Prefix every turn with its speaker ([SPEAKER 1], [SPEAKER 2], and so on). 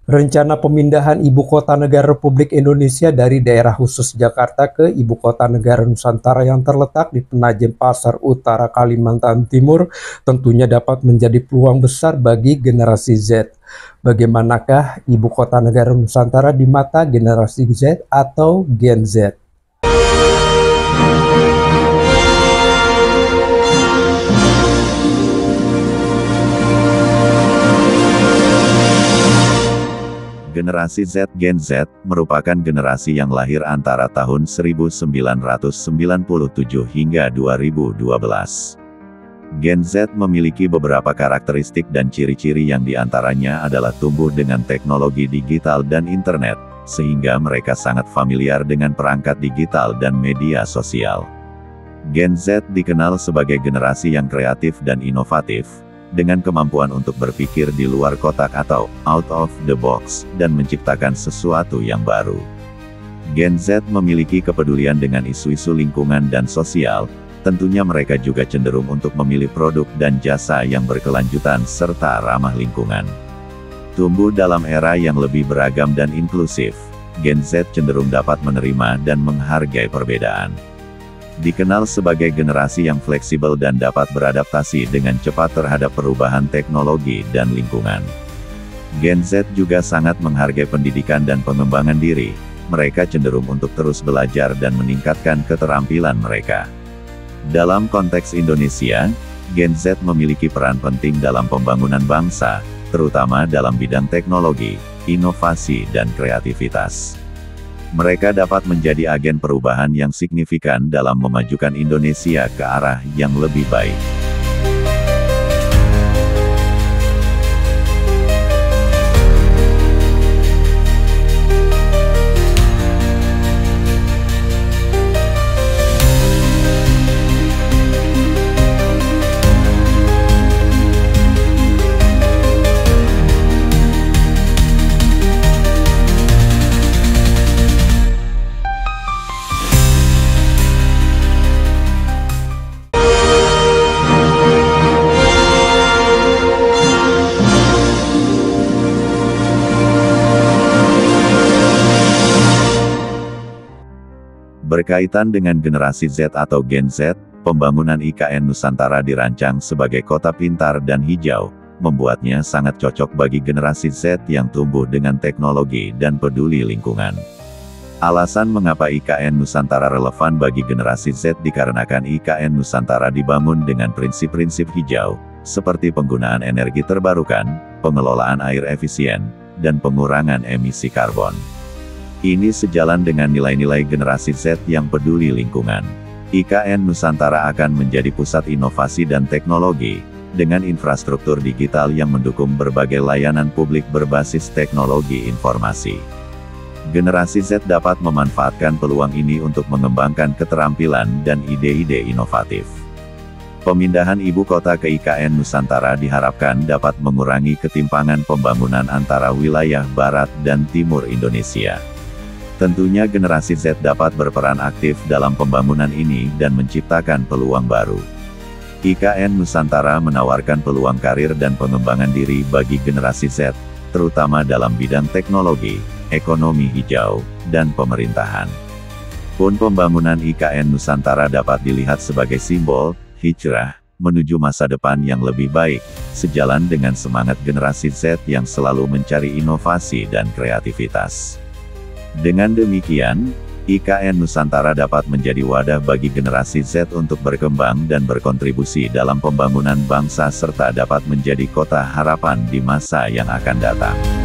[SPEAKER 1] Rencana pemindahan ibu kota negara Republik Indonesia dari daerah khusus Jakarta ke ibu kota negara Nusantara yang terletak di Penajem Pasar Utara, Kalimantan Timur tentunya dapat menjadi peluang besar bagi generasi Z. Bagaimanakah ibu kota negara Nusantara di mata generasi Z atau Gen Z?
[SPEAKER 2] Generasi Z Gen Z merupakan generasi yang lahir antara tahun 1997 hingga 2012. Gen Z memiliki beberapa karakteristik dan ciri-ciri yang diantaranya adalah tumbuh dengan teknologi digital dan internet, sehingga mereka sangat familiar dengan perangkat digital dan media sosial. Gen Z dikenal sebagai generasi yang kreatif dan inovatif, dengan kemampuan untuk berpikir di luar kotak atau out of the box, dan menciptakan sesuatu yang baru. Gen Z memiliki kepedulian dengan isu-isu lingkungan dan sosial, tentunya mereka juga cenderung untuk memilih produk dan jasa yang berkelanjutan serta ramah lingkungan. Tumbuh dalam era yang lebih beragam dan inklusif, Gen Z cenderung dapat menerima dan menghargai perbedaan. Dikenal sebagai generasi yang fleksibel dan dapat beradaptasi dengan cepat terhadap perubahan teknologi dan lingkungan. Gen Z juga sangat menghargai pendidikan dan pengembangan diri, mereka cenderung untuk terus belajar dan meningkatkan keterampilan mereka. Dalam konteks Indonesia, Gen Z memiliki peran penting dalam pembangunan bangsa, terutama dalam bidang teknologi, inovasi dan kreativitas. Mereka dapat menjadi agen perubahan yang signifikan dalam memajukan Indonesia ke arah yang lebih baik. Berkaitan dengan generasi Z atau Gen Z, pembangunan IKN Nusantara dirancang sebagai kota pintar dan hijau, membuatnya sangat cocok bagi generasi Z yang tumbuh dengan teknologi dan peduli lingkungan. Alasan mengapa IKN Nusantara relevan bagi generasi Z dikarenakan IKN Nusantara dibangun dengan prinsip-prinsip hijau, seperti penggunaan energi terbarukan, pengelolaan air efisien, dan pengurangan emisi karbon. Ini sejalan dengan nilai-nilai generasi Z yang peduli lingkungan. IKN Nusantara akan menjadi pusat inovasi dan teknologi, dengan infrastruktur digital yang mendukung berbagai layanan publik berbasis teknologi informasi. Generasi Z dapat memanfaatkan peluang ini untuk mengembangkan keterampilan dan ide-ide inovatif. Pemindahan ibu kota ke IKN Nusantara diharapkan dapat mengurangi ketimpangan pembangunan antara wilayah barat dan timur Indonesia. Tentunya generasi Z dapat berperan aktif dalam pembangunan ini dan menciptakan peluang baru. IKN Nusantara menawarkan peluang karir dan pengembangan diri bagi generasi Z, terutama dalam bidang teknologi, ekonomi hijau, dan pemerintahan. Pun pembangunan IKN Nusantara dapat dilihat sebagai simbol hijrah menuju masa depan yang lebih baik, sejalan dengan semangat generasi Z yang selalu mencari inovasi dan kreativitas. Dengan demikian, IKN Nusantara dapat menjadi wadah bagi generasi Z untuk berkembang dan berkontribusi dalam pembangunan bangsa serta dapat menjadi kota harapan di masa yang akan datang.